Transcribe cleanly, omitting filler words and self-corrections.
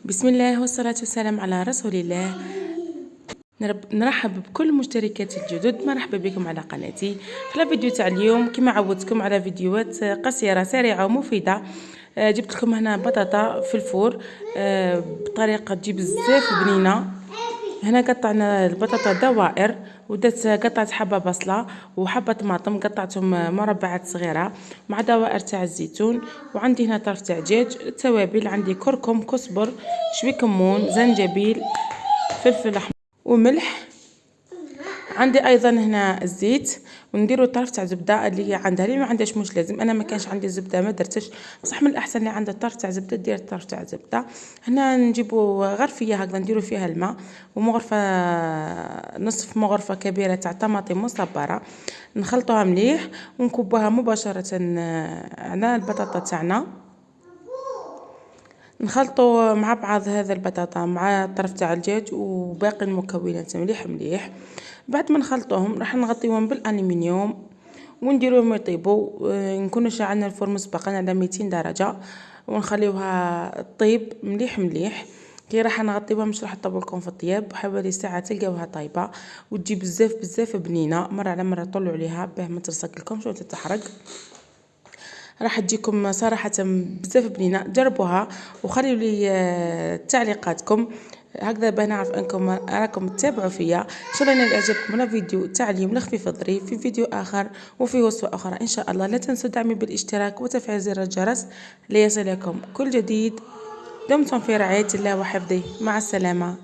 بسم الله والصلاة والسلام على رسول الله. نرحب بكل مشتركاتي الجدد، مرحبا بكم على قناتي. في الفيديو تاع اليوم كما عودتكم على فيديوهات قصيرة سريعة ومفيدة. جبت لكم هنا بطاطا في الفور بطريقة تجي بزاف بنينة. هنا قطعنا البطاطا دوائر، ودرت قطعت حبه بصله وحبه طماطم قطعتهم مربعات صغيره مع دوائر تاع الزيتون. وعندي هنا طرف تاع دجاج. التوابل عندي كركم، كزبر، شوي كمون، زنجبيل، فلفل احمر وملح. عندي ايضا هنا الزيت، ونديرو طرف تاع زبده اللي هي عندها، اللي ما عندهاش مش لازم. انا ما كانش عندي زبده ما درتش، بصح من الاحسن اللي عنده طرف تاع زبده دير طرف تاع زبده. هنا نجيبو غرفيه هكذا نديرو فيها الماء، ومغرفه نصف مغرفه كبيره تاع طماطم مصبره، نخلطوها مليح ونكبوها مباشره على البطاطا تاعنا. نخلطوا مع بعض هذا البطاطا مع الطرف تاع الدجاج وباقي المكونات مليح مليح. بعد ما نخلطوهم راح نغطيوهم بالالومنيوم ونديروهم يطيبوا. نكونوا شعلنا الفرن مسبقا على 200 درجه ونخليوها طيب مليح مليح. كي راح نغطيوها مش راح تطول لكم في الطياب، حوالي ساعه تلقاوها طايبه وتجي بزاف بزاف بنينه. مره على مره طلعوا عليها باه ما تلصق لكمش وتتحرق. راح تجيكم صراحه بزاف بنينه، جربوها وخليوا لي تعليقاتكم هكذا باه نعرف انكم راكم تتابعوا فيا. ان شاء الله يعجبكم الفيديو تاع اليوم لخفيف ظريف. في فيديو اخر وفي وصفه اخرى ان شاء الله. لا تنسوا دعمي بالاشتراك وتفعيل زر الجرس ليصلكم كل جديد. دمتم في رعايه الله وحفظه، مع السلامه.